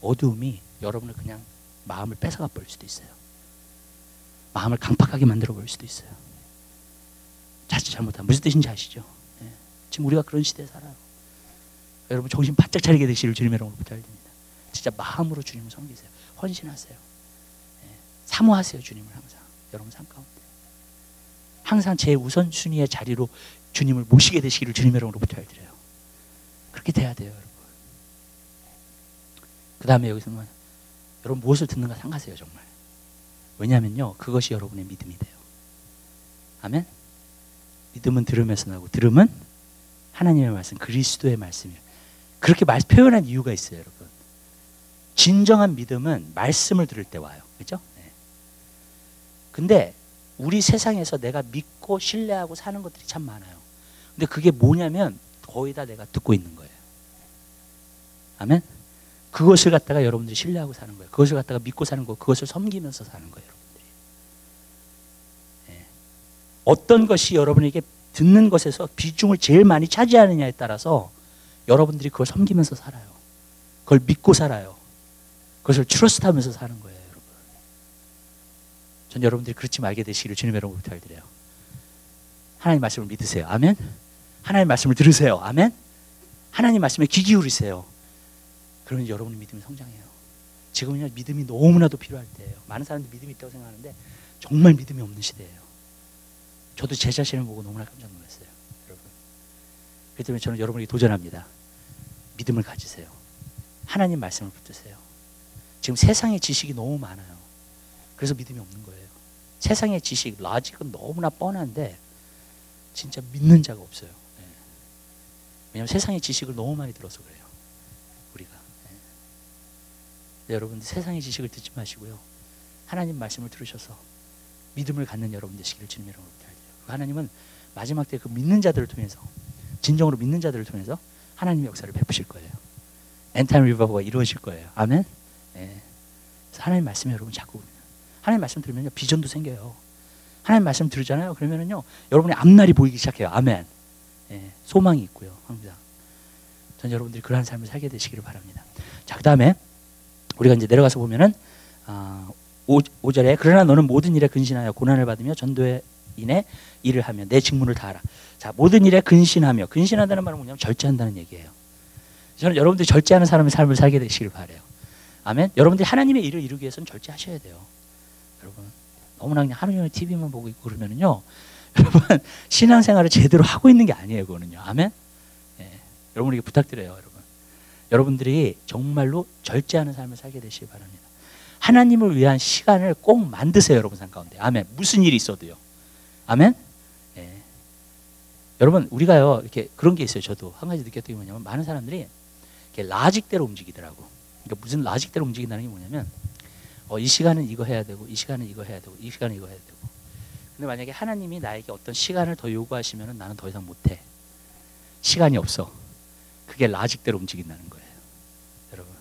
어두움이 여러분을 그냥 마음을 뺏어가 버릴 수도 있어요. 마음을 강팍하게 만들어 버릴 수도 있어요. 자칫 잘못하면. 무슨 뜻인지 아시죠? 예. 지금 우리가 그런 시대에 살아요. 여러분, 정신 바짝 차리게 되시기를 주님의 이름으로 부탁드립니다. 진짜 마음으로 주님을 섬기세요. 헌신하세요. 예. 사모하세요, 주님을 항상. 여러분 삶 가운데 항상 제 우선순위의 자리로 주님을 모시게 되시기를 주님의 이름으로 부탁드려요. 그렇게 돼야 돼요, 여러분. 그 다음에 여기서는 여러분 무엇을 듣는가 생각하세요, 정말. 왜냐하면요, 그것이 여러분의 믿음이 돼요. 아멘. 믿음은 들음에서 나고, 들음은 하나님의 말씀, 그리스도의 말씀이에요. 그렇게 표현한 이유가 있어요, 여러분. 진정한 믿음은 말씀을 들을 때 와요. 그렇죠? 네. 근데 우리 세상에서 내가 믿고 신뢰하고 사는 것들이 참 많아요. 근데 그게 뭐냐면 거의 다 내가 듣고 있는 거예요. 아멘. 그것을 갖다가 여러분들이 신뢰하고 사는 거예요. 그것을 갖다가 믿고 사는 거, 그것을 섬기면서 사는 거예요, 여러분들이. 네. 어떤 것이 여러분에게 듣는 것에서 비중을 제일 많이 차지하느냐에 따라서 여러분들이 그걸 섬기면서 살아요. 그걸 믿고 살아요. 그것을 트러스트하면서 사는 거예요, 여러분. 전 여러분들이 그렇지 말게 되시기를 주님의 이름으로 부탁드려요. 하나님 말씀을 믿으세요. 아멘. 하나님 말씀을 들으세요. 아멘. 하나님 말씀에 귀 기울이세요. 그러면 여러분의 믿음이 성장해요. 지금은요, 믿음이 너무나도 필요할 때예요. 많은 사람들이 믿음이 있다고 생각하는데 정말 믿음이 없는 시대예요. 저도 제 자신을 보고 너무나 깜짝 놀랐어요, 여러분. 그렇기 때문에 저는 여러분에게 도전합니다. 믿음을 가지세요. 하나님 말씀을 붙드세요. 지금 세상의 지식이 너무 많아요. 그래서 믿음이 없는 거예요. 세상의 지식, 라직은 너무나 뻔한데 진짜 믿는 자가 없어요. 네. 왜냐하면 세상의 지식을 너무 많이 들어서 그래요, 우리가. 네. 네, 여러분들 세상의 지식을 듣지 마시고요, 하나님 말씀을 들으셔서 믿음을 갖는 여러분 되시기를 주님의 이름으로 부탁드려요. 하나님은 마지막 때 그 믿는 자들을 통해서, 진정으로 믿는 자들을 통해서 하나님의 역사를 베푸실 거예요. 엔타임 리바이벌가 이루어질 거예요. 아멘. 네. 그래서 하나님 말씀에 여러분 자꾸, 하나님 말씀 들으면요, 비전도 생겨요. 하나님 말씀 들으잖아요. 그러면은요, 여러분의 앞날이 보이기 시작해요. 아멘. 네. 소망이 있고요, 항상. 전 여러분들이 그러한 삶을 살게 되시기를 바랍니다. 자, 그 다음에 우리가 이제 내려가서 보면은 5절에 그러나 너는 모든 일에 근신하여 고난을 받으며 전도인의 일을 하며 내 직무를 다하라. 자, 모든 일에 근신하며, 근신한다는 말은 뭐냐면 절제한다는 얘기예요. 저는 여러분들이 절제하는 사람의 삶을 살게 되시길 바라요. 아멘. 여러분들이 하나님의 일을 이루기 위해서는 절제하셔야 돼요. 여러분, 너무나 그냥 하루 종일 TV만 보고 있고 그러면은요, 여러분 신앙생활을 제대로 하고 있는 게 아니에요, 그거는요. 아멘. 예, 여러분에게 부탁드려요, 여러분. 여러분들이 정말로 절제하는 삶을 살게 되시길 바랍니다. 하나님을 위한 시간을 꼭 만드세요, 여러분 삶 가운데. 아멘. 무슨 일이 있어도요. 아멘. 예. 여러분, 우리가요, 이렇게 그런 게 있어요. 저도 한 가지 느꼈던 게 뭐냐면, 많은 사람들이 이렇게 라직대로 움직이더라고. 그러니까 무슨 라직대로 움직인다는 게 뭐냐면, 이 시간은 이거 해야 되고, 이 시간은 이거 해야 되고, 이 시간은 이거 해야 되고. 근데 만약에 하나님이 나에게 어떤 시간을 더 요구하시면 나는 더 이상 못해. 시간이 없어. 그게 라직대로 움직인다는 거예요, 여러분.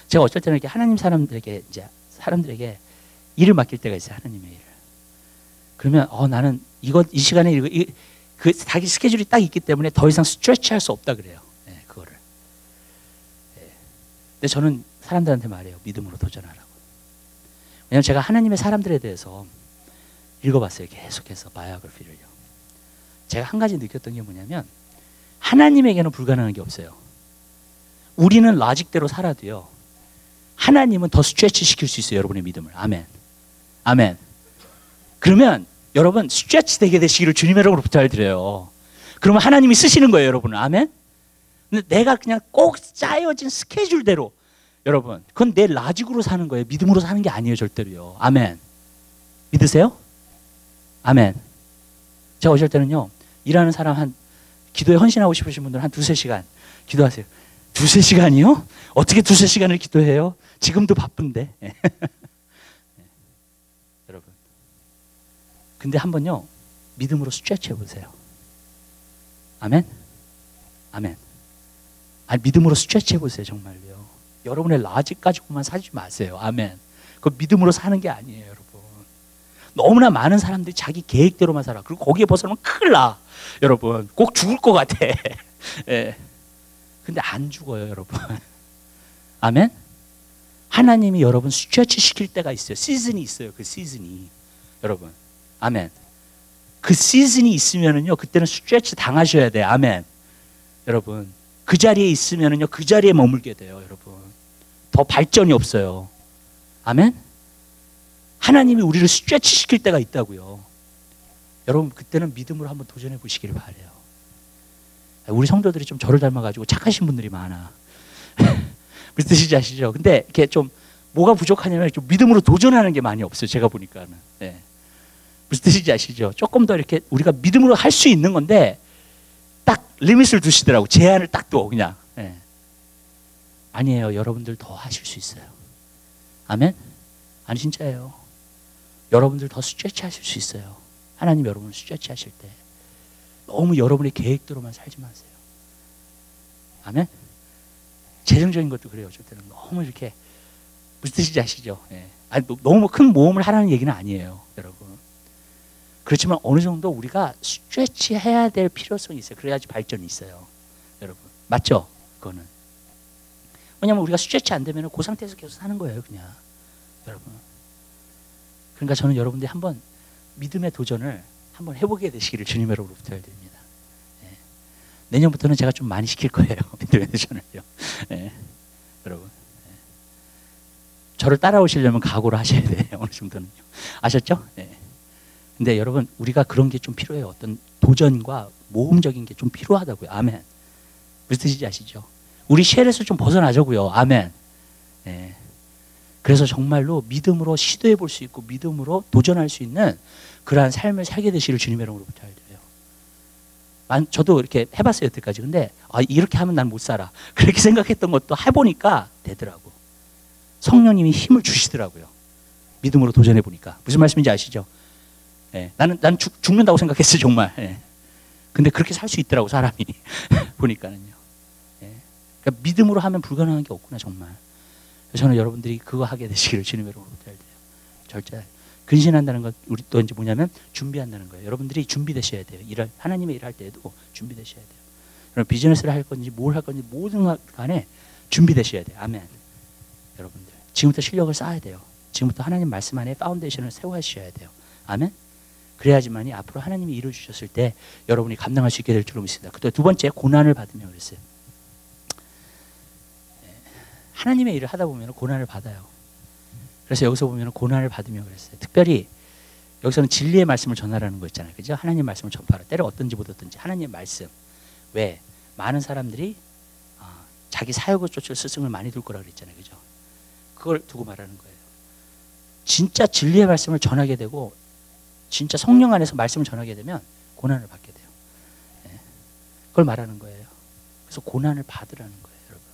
제가 어쩔 때는 이렇게 하나님 사람들에게 일을 맡길 때가 있어요, 하나님의 일을. 그러면 나는 이 시간에 그 자기 스케줄이 딱 있기 때문에 더 이상 스트레치할 수 없다 그래요. 네, 그거를. 네. 근데 저는 사람들한테 말해요, 믿음으로 도전하라고. 왜냐하면 제가 하나님의 사람들에 대해서 읽어봤어요, 계속해서 바이오그래피를요. 제가 한 가지 느꼈던 게 뭐냐면, 하나님에게는 불가능한 게 없어요. 우리는 라직대로 살아도요, 하나님은 더 스트레치 시킬 수 있어요, 여러분의 믿음을. 아멘. 아멘. 그러면 여러분 스트레치 되게 되시기를 주님의 이름으로 부탁드려요. 그러면 하나님이 쓰시는 거예요, 여러분. 아멘. 근데 내가 그냥 꼭 짜여진 스케줄대로, 여러분, 그건 내 라직으로 사는 거예요. 믿음으로 사는 게 아니에요, 절대로요. 아멘. 믿으세요? 아멘. 제가 어쩔 때는요, 일하는 사람 기도에 헌신하고 싶으신 분들은 한 2-3시간 기도하세요. 2-3시간이요? 어떻게 2-3시간을 기도해요? 지금도 바쁜데. 여러분. 근데 한번요, 믿음으로 스트레치 해보세요. 아멘? 아멘. 아니, 믿음으로 스트레치 해보세요. 정말요. 여러분의 라지 가지고만 살지 마세요. 아멘. 그 믿음으로 사는 게 아니에요, 여러분. 너무나 많은 사람들이 자기 계획대로만 살아. 그리고 거기에 벗어나면 큰일 나. 여러분, 꼭 죽을 것 같아. 예. 근데 안 죽어요, 여러분. 아멘. 하나님이 여러분 스트레치 시킬 때가 있어요. 시즌이 있어요. 그 시즌이. 여러분. 아멘. 그 시즌이 있으면은요, 그때는 스트레치 당하셔야 돼요. 아멘. 여러분. 그 자리에 있으면은요, 그 자리에 머물게 돼요, 여러분. 더 발전이 없어요. 아멘. 하나님이 우리를 스트레치 시킬 때가 있다고요. 여러분, 그때는 믿음으로 한번 도전해 보시기를 바라요. 우리 성도들이 좀 저를 닮아가지고 착하신 분들이 많아. 무슨 뜻인지 아시죠? 근데 이렇게 좀 뭐가 부족하냐면 좀 믿음으로 도전하는 게 많이 없어요. 제가 보니까는. 네. 무슨 뜻인지 아시죠? 조금 더 이렇게 우리가 믿음으로 할 수 있는 건데 딱 리밋을 두시더라고. 제한을 딱 둬 그냥. 네. 아니에요. 여러분들 더 하실 수 있어요. 아멘? 아니 진짜예요. 여러분들 더 스트레치 하실 수 있어요. 하나님 여러분을 스트레치 하실 때 너무 여러분의 계획대로만 살지 마세요. 아멘? 재정적인 것도 그래요. 저 때는 너무 이렇게 무슨 뜻인지 아시죠? 예. 아니, 너무 큰 모험을 하라는 얘기는 아니에요, 여러분. 그렇지만 어느 정도 우리가 스트레치 해야 될 필요성이 있어요. 그래야지 발전이 있어요, 여러분. 맞죠? 그거는. 왜냐하면 우리가 스트레치 안 되면 그 상태에서 계속 사는 거예요, 그냥. 여러분. 그러니까 저는 여러분들이 한번 믿음의 도전을 한번 해보게 되시기를 주님의 이름으로 부탁드립니다. 예. 내년부터는 제가 좀 많이 시킬 거예요. 믿음의 도전을요. 예. 여러분. 예. 저를 따라오시려면 각오를 하셔야 돼요. 어느 정도는요. 아셨죠? 예. 근데 여러분, 우리가 그런 게 좀 필요해요. 어떤 도전과 모험적인 게 좀 필요하다고요. 아멘. 무슨 뜻인지 아시죠? 우리 쉘에서 좀 벗어나자고요. 아멘. 예. 그래서 정말로 믿음으로 시도해 볼 수 있고 믿음으로 도전할 수 있는 그러한 삶을 살게 되시기를 주님의 이름으로 부탁드려요. 저도 이렇게 해봤어요, 여태까지. 근데 이렇게 하면 난 못 살아. 그렇게 생각했던 것도 해보니까 되더라고. 성령님이 힘을 주시더라고요. 믿음으로 도전해 보니까. 무슨 말씀인지 아시죠? 예, 나는 죽는다고 생각했어요, 정말. 예. 근데 그렇게 살 수 있더라고, 사람이. 보니까는요. 예. 그러니까 믿음으로 하면 불가능한 게 없구나, 정말. 저는 여러분들이 그거 하게 되시기를 주님의 이름으로 부탁드려요. 절제. 근신한다는 건 우리 또 이제 뭐냐면 준비한다는 거예요. 여러분들이 준비되셔야 돼요. 하나님의 일할 때에도 준비되셔야 돼요. 여러분 비즈니스를 할 건지 뭘 할 건지 모든 간에 준비되셔야 돼요. 아멘. 여러분들 지금부터 실력을 쌓아야 돼요. 지금부터 하나님 말씀 안에 파운데이션을 세워주셔야 돼요. 아멘. 그래야지만이 앞으로 하나님이 이루어 주셨을 때 여러분이 감당할 수 있게 될 줄로 믿습니다. 또 두 번째 고난을 받으며 그랬어요. 하나님의 일을 하다 보면 고난을 받아요. 그래서 여기서 보면 고난을 받으며 그랬어요. 특별히 여기서는 진리의 말씀을 전하라는 거 있잖아요. 그죠? 하나님 말씀을 전파하라. 때려 어떤지 못 어떤지 하나님의 말씀. 왜? 많은 사람들이 자기 사역을 쫓을 스승을 많이 둘 거라 그랬잖아요. 그죠? 그걸 두고 말하는 거예요. 진짜 진리의 말씀을 전하게 되고 진짜 성령 안에서 말씀을 전하게 되면 고난을 받게 돼요. 예. 그걸 말하는 거예요. 그래서 고난을 받으라는 거예요, 여러분.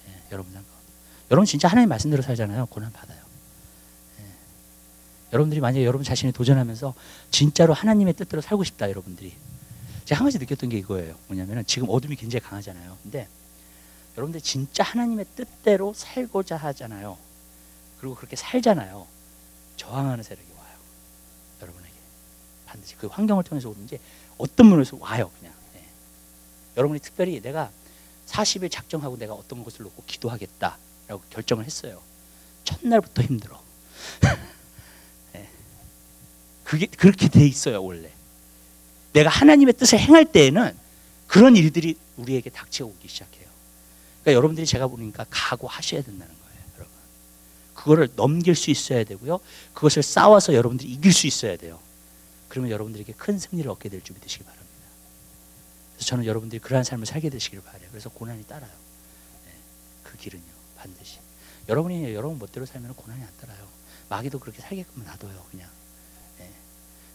예, 여러분 생각. 여러분 진짜 하나님 말씀대로 살잖아요. 고난 받아요. 예. 여러분들이 만약에 여러분 자신이 도전하면서 진짜로 하나님의 뜻대로 살고 싶다, 여러분들이. 제가 한 가지 느꼈던 게 이거예요. 뭐냐면은 지금 어둠이 굉장히 강하잖아요. 근데 여러분들 진짜 하나님의 뜻대로 살고자 하잖아요. 그리고 그렇게 살잖아요. 저항하는 세력이 와요. 여러분에게. 반드시 그 환경을 통해서 오든지 어떤 면에서 와요. 그냥. 예. 여러분이 특별히 내가 40일 작정하고 내가 어떤 것을 놓고 기도하겠다라고 결정을 했어요. 첫날부터 힘들어. 예. 그게 그렇게 돼 있어요, 원래. 내가 하나님의 뜻을 행할 때에는 그런 일들이 우리에게 닥쳐 오기 시작해요. 그러니까 여러분들이 제가 보니까 각오하셔야 된다는 거예요, 여러분. 그거를 넘길 수 있어야 되고요. 그것을 싸워서 여러분들이 이길 수 있어야 돼요. 그러면 여러분들에게 큰 승리를 얻게 될 준비 되시기 바랍니다. 그래서 저는 여러분들이 그러한 삶을 살게 되시기를 바라요. 그래서 고난이 따라요. 네, 그 길은요, 반드시. 여러분이 여러분 멋대로 살면 고난이 안 따라요. 마귀도 그렇게 살게끔 놔둬요, 그냥. 네.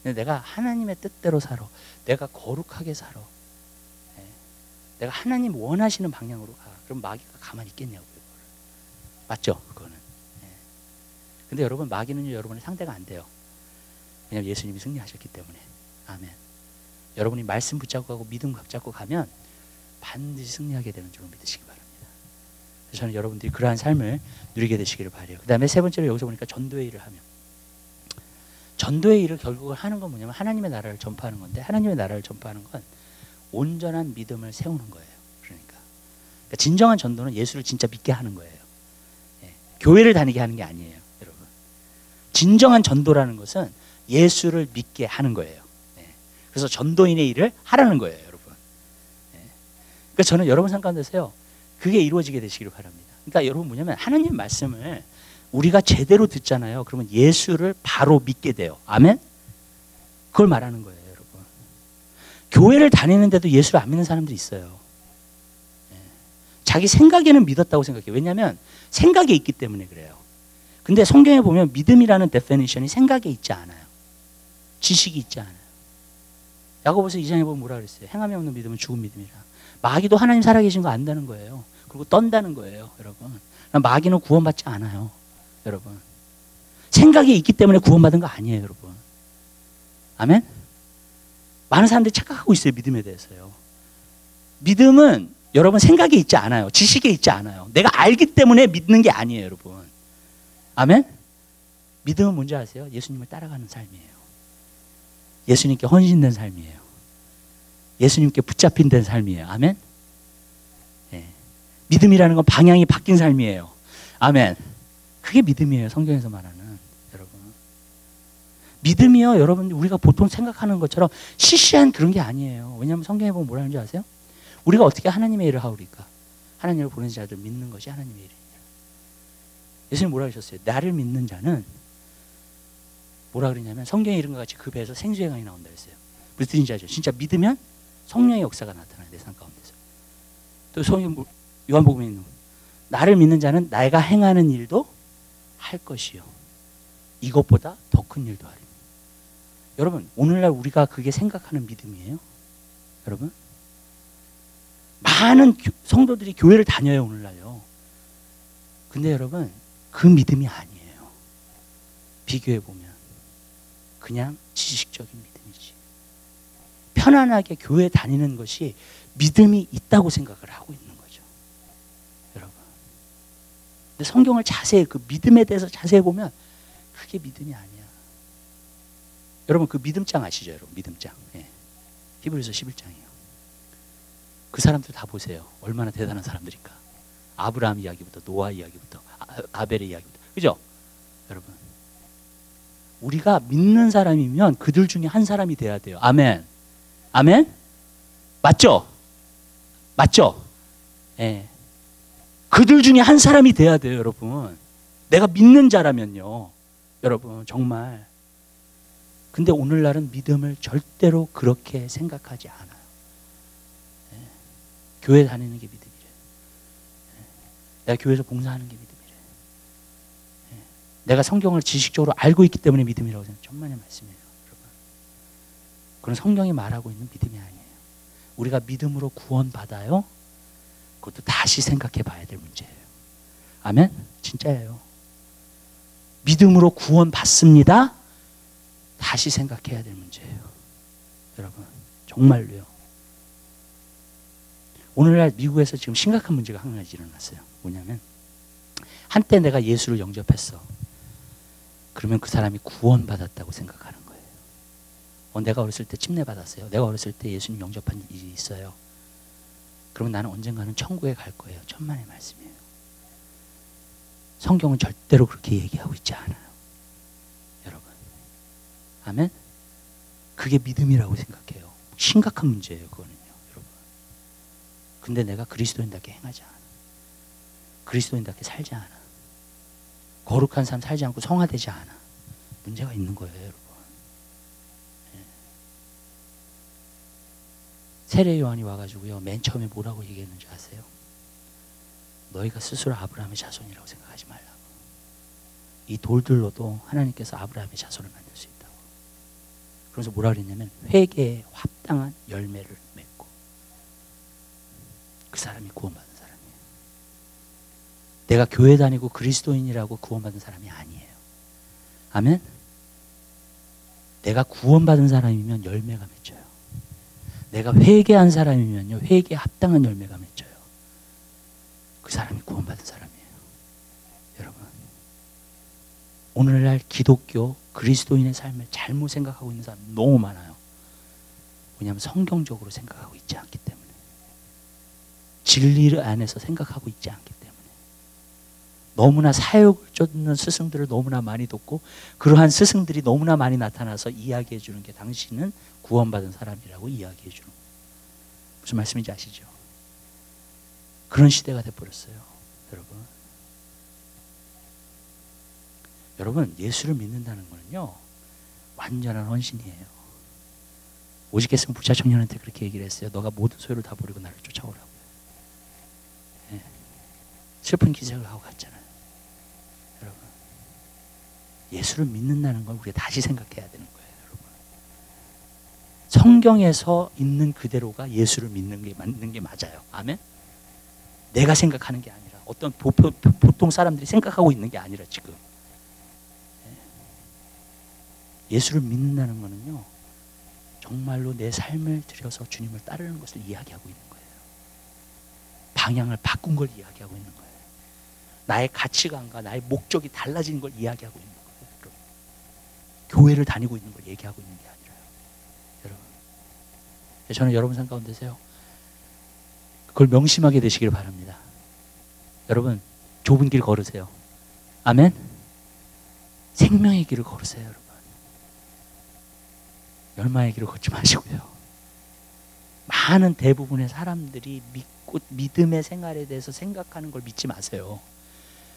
근데 내가 하나님의 뜻대로 살아. 내가 거룩하게 살아. 네. 내가 하나님 원하시는 방향으로 가. 그럼 마귀가 가만히 있겠냐고요. 맞죠? 그거는. 네. 근데 여러분 마귀는 여러분의 상대가 안 돼요. 왜냐하면 예수님이 승리하셨기 때문에. 아멘. 여러분이 말씀 붙잡고 가고 믿음 붙잡고 가면 반드시 승리하게 되는 줄로 믿으시기 바랍니다. 그래서 저는 여러분들이 그러한 삶을 누리게 되시기를 바라요. 그 다음에 세 번째로 여기서 보니까 전도의 일을 하며, 전도의 일을 결국은 하는 건 뭐냐면 하나님의 나라를 전파하는 건데, 하나님의 나라를 전파하는 건 온전한 믿음을 세우는 거예요. 그러니까 진정한 전도는 예수를 진짜 믿게 하는 거예요. 예. 교회를 다니게 하는 게 아니에요, 여러분. 진정한 전도라는 것은 예수를 믿게 하는 거예요. 예. 그래서 전도인의 일을 하라는 거예요, 여러분. 예. 그러니까 저는 여러분 삶 가운데서요, 그게 이루어지게 되시기를 바랍니다. 그러니까 여러분 뭐냐면 하나님 말씀을 우리가 제대로 듣잖아요. 그러면 예수를 바로 믿게 돼요. 아멘? 그걸 말하는 거예요, 여러분. 교회를 다니는데도 예수를 안 믿는 사람들이 있어요. 예. 자기 생각에는 믿었다고 생각해요. 왜냐하면 생각에 있기 때문에 그래요. 근데 성경에 보면 믿음이라는 데피니션이 생각에 있지 않아요. 지식이 있지 않아요. 야고보서 2장에 보면 뭐라 그랬어요? 행함이 없는 믿음은 죽은 믿음이라. 마귀도 하나님 살아계신 거 안다는 거예요. 그리고 떤다는 거예요, 여러분. 마귀는 구원받지 않아요, 여러분. 생각이 있기 때문에 구원받은 거 아니에요, 여러분. 아멘? 많은 사람들이 착각하고 있어요, 믿음에 대해서요. 믿음은 여러분 생각에 있지 않아요. 지식에 있지 않아요. 내가 알기 때문에 믿는 게 아니에요, 여러분. 아멘? 믿음은 뭔지 아세요? 예수님을 따라가는 삶이에요. 예수님께 헌신된 삶이에요. 예수님께 붙잡힌 된 삶이에요. 아멘? 네. 믿음이라는 건 방향이 바뀐 삶이에요. 아멘. 그게 믿음이에요, 성경에서 말하는, 여러분. 믿음이요, 여러분, 우리가 보통 생각하는 것처럼 시시한 그런 게 아니에요. 왜냐하면 성경에 보면 뭐라는 줄 아세요? 우리가 어떻게 하나님의 일을 하오리까? 하나님을 보낸 자들 믿는 것이 하나님의 일이니라. 예수님 뭐라 하셨어요? 나를 믿는 자는 뭐라 그러냐면 성경의 이름과 같이 그 배에서 생수의 강이 나온다 했어요. 무슨 뜻인지 알죠? 진짜 믿으면 성령의 역사가 나타나요, 내 삶 가운데서. 또 성경 요한복음에 있는 나를 믿는 자는 내가 행하는 일도 할 것이요, 이것보다 더 큰 일도 하리니. 여러분, 오늘날 우리가 그게 생각하는 믿음이에요, 여러분. 많은 성도들이 교회를 다녀요, 오늘날요. 근데 여러분, 그 믿음이 아니에요. 비교해 보면 그냥 지식적인 믿음이지. 편안하게 교회 다니는 것이 믿음이 있다고 생각을 하고 있는 거죠, 여러분. 근데 성경을 자세히, 그 믿음에 대해서 자세히 보면 그게 믿음이 아니야. 여러분, 그 믿음장 아시죠, 여러분? 믿음장. 예. 히브리서 11장이에요. 그 사람들 다 보세요. 얼마나 대단한 사람들인가. 아브라함 이야기부터, 노아 이야기부터, 아벨의 이야기부터. 그죠? 여러분, 우리가 믿는 사람이면 그들 중에 한 사람이 돼야 돼요. 아멘. 아멘? 맞죠? 맞죠? 예. 그들 중에 한 사람이 돼야 돼요, 여러분. 내가 믿는 자라면요, 여러분, 정말. 근데 오늘날은 믿음을 절대로 그렇게 생각하지 않아요. 예. 교회 다니는 게 믿음이래. 예. 내가 교회에서 봉사하는 게 믿음이래. 예. 내가 성경을 지식적으로 알고 있기 때문에 믿음이라고 생각해요. 천만의 말씀이에요, 여러분. 그건 성경이 말하고 있는 믿음이 아니에요. 우리가 믿음으로 구원받아요? 그것도 다시 생각해 봐야 될 문제예요. 아멘? 진짜예요. 믿음으로 구원받습니다? 다시 생각해야 될 문제예요, 여러분. 정말로요. 오늘날 미국에서 지금 심각한 문제가 한 가지 일어났어요. 뭐냐면 한때 내가 예수를 영접했어. 그러면 그 사람이 구원받았다고 생각하는 거예요. 내가 어렸을 때 침례받았어요. 내가 어렸을 때 예수님 영접한 일이 있어요. 그러면 나는 언젠가는 천국에 갈 거예요. 천만의 말씀이에요. 성경은 절대로 그렇게 얘기하고 있지 않아요, 여러분. 아멘? 그게 믿음이라고 생각해요. 심각한 문제예요, 그거는요, 여러분. 근데 내가 그리스도인답게 행하지 않아. 그리스도인답게 살지 않아. 거룩한 삶 살지 않고 성화되지 않아. 문제가 있는 거예요, 여러분. 예. 세례 요한이 와가지고요, 맨 처음에 뭐라고 얘기했는지 아세요? 너희가 스스로 아브라함의 자손이라고 생각하지 말라고. 이 돌들로도 하나님께서 아브라함의 자손을 만들 수 있다고. 그래서 뭐라 그랬냐면 회개에 합당한 열매를 맺고. 그 사람이 구원받은 사람이에요. 내가 교회 다니고 그리스도인이라고 구원받은 사람이 아니에요. 아멘? 내가 구원받은 사람이면 열매가 맺혀요. 내가 회개한 사람이면요, 회개에 합당한 열매가 맺혀요. 그 사람이 구원받은 사람이에요. 여러분, 오늘날 기독교 그리스도인의 삶을 잘못 생각하고 있는 사람 너무 많아요. 왜냐하면 성경적으로 생각하고 있지 않기 때문에, 진리 안에서 생각하고 있지 않기 때문에, 너무나 사역을 쫓는 스승들을 너무나 많이 돕고 그러한 스승들이 너무나 많이 나타나서 이야기해 주는 게 당신은 구원받은 사람이라고 이야기해 주는 거예요. 무슨 말씀인지 아시죠? 그런 시대가 돼버렸어요. 여러분, 예수를 믿는다는 거는요, 완전한 헌신이에요. 오직했으면 부자 청년한테 그렇게 얘기를 했어요. 너가 모든 소유를 다 버리고 나를 쫓아오라고요. 네. 슬픈 기적을 하고 갔잖아요. 여러분, 예수를 믿는다는 걸 우리가 다시 생각해야 되는 거예요. 여러분, 성경에서 있는 그대로가 예수를 믿는 게 맞아요. 아멘? 내가 생각하는 게 아니라, 어떤 보통 사람들이 생각하고 있는 게 아니라, 지금 예수를 믿는다는 거는요, 정말로 내 삶을 들여서 주님을 따르는 것을 이야기하고 있는 거예요. 방향을 바꾼 걸 이야기하고 있는 거예요. 나의 가치관과 나의 목적이 달라진 걸 이야기하고 있는 거예요. 여러분, 교회를 다니고 있는 걸 얘기하고 있는 게 아니라요. 여러분, 저는 여러분 삶 가운데서요, 그걸 명심하게 되시길 바랍니다. 여러분, 좁은 길 걸으세요. 아멘? 생명의 길을 걸으세요. 여러분, 멸망의 길을 걷지 마시고요. 많은 대부분의 사람들이 믿고 믿음의 생활에 대해서 생각하는 걸 믿지 마세요.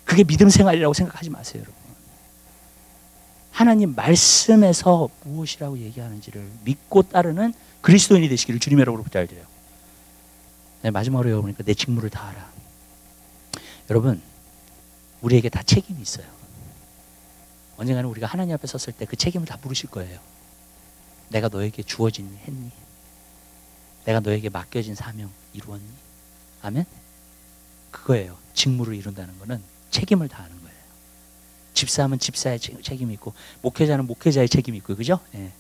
그게 믿음 생활이라고 생각하지 마세요. 여러분, 하나님 말씀에서 무엇이라고 얘기하는지를 믿고 따르는 그리스도인이 되시기를 주님의 이름으로 부탁드려요. 네, 마지막으로 여러분이니까 내 직무를 다하라. 여러분, 우리에게 다 책임이 있어요. 언젠가는 우리가 하나님 앞에 섰을 때 그 책임을 다 물으실 거예요. 내가 너에게 주어진 했니? 내가 너에게 맡겨진 사명 이루었니? 아멘? 그거예요. 직무를 이룬다는 거는 책임을 다하는 거예요. 집사하면 집사의 책임이 있고, 목회자는 목회자의 책임이 있고, 그죠? 예.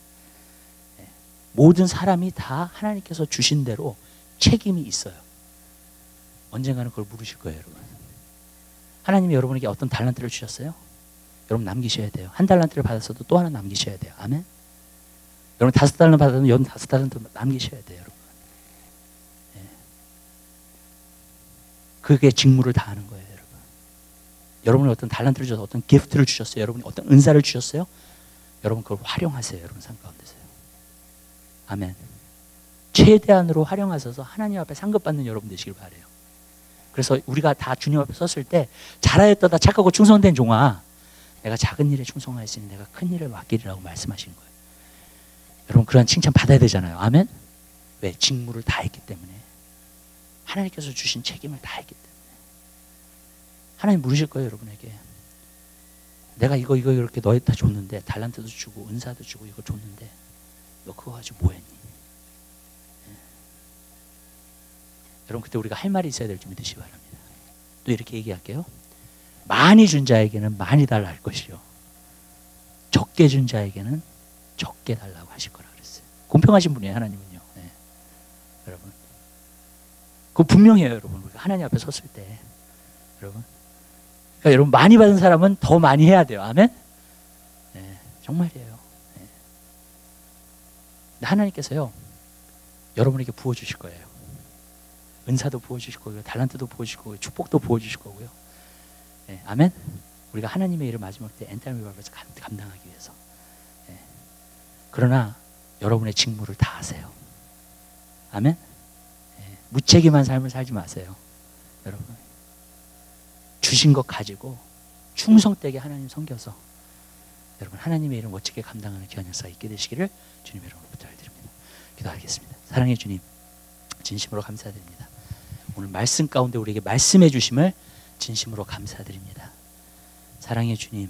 예. 모든 사람이 다 하나님께서 주신 대로 책임이 있어요. 언젠가는 그걸 물으실 거예요, 여러분. 하나님이 여러분에게 어떤 달란트를 주셨어요? 여러분 남기셔야 돼요. 한 달란트를 받았어도 또 하나 남기셔야 돼요. 아멘? 여러분 5달란트 받았으면 5달란트 남기셔야 돼요, 여러분. 예. 그게 직무를 다하는 거예요, 여러분. 여러분이 어떤 달란트를 주셔서, 어떤 기프트를 주셨어요. 여러분이 어떤 은사를 주셨어요. 여러분 그걸 활용하세요, 여러분 삶 가운데서요. 아멘. 최대한으로 활용하셔서 하나님 앞에 상급받는 여러분 되시길 바라요. 그래서 우리가 다 주님 앞에 섰을 때, 잘하였다 착하고 충성된 종아, 내가 작은 일에 충성하였으니 내가 큰 일을 맡기리라고 말씀하신 거예요. 여러분, 그런 칭찬 받아야 되잖아요. 아멘? 왜? 직무를 다했기 때문에. 하나님께서 주신 책임을 다했기 때문에. 하나님 물으실 거예요, 여러분에게. 내가 이거 이렇게 너에다 줬는데, 달란트도 주고 은사도 주고 이거 줬는데 너 그거 가지고 뭐 했니? 예. 여러분, 그때 우리가 할 말이 있어야 될 줄 믿으시기 바랍니다. 또 이렇게 얘기할게요. 많이 준 자에게는 많이 달라 할 것이요, 적게 준 자에게는 적게 달라고 하실 거라 그랬어요. 공평하신 분이에요, 하나님은요. 네. 여러분, 그거 분명해요, 여러분. 우리가 하나님 앞에 섰을 때, 여러분. 그러니까 여러분, 많이 받은 사람은 더 많이 해야 돼요. 아멘? 네, 정말이에요. 네. 하나님께서요, 여러분에게 부어주실 거예요. 은사도 부어주실 거고요, 달란트도 부어주실 거고요, 축복도 부어주실 거고요. 네, 아멘? 우리가 하나님의 일을 마지막 때 엔타임 리바이벌에서 감당하기 위해서. 네. 그러나 여러분의 직무를 다 하세요. 아멘? 네. 무책임한 삶을 살지 마세요. 여러분, 주신 것 가지고 충성되게 하나님 섬겨서 여러분 하나님의 일을 멋지게 감당하는 귀한 역사가 있게 되시기를 주님의 이름으로 부탁드립니다. 기도하겠습니다. 사랑의 주님, 진심으로 감사드립니다. 오늘 말씀 가운데 우리에게 말씀해 주심을 진심으로 감사드립니다. 사랑의 주님,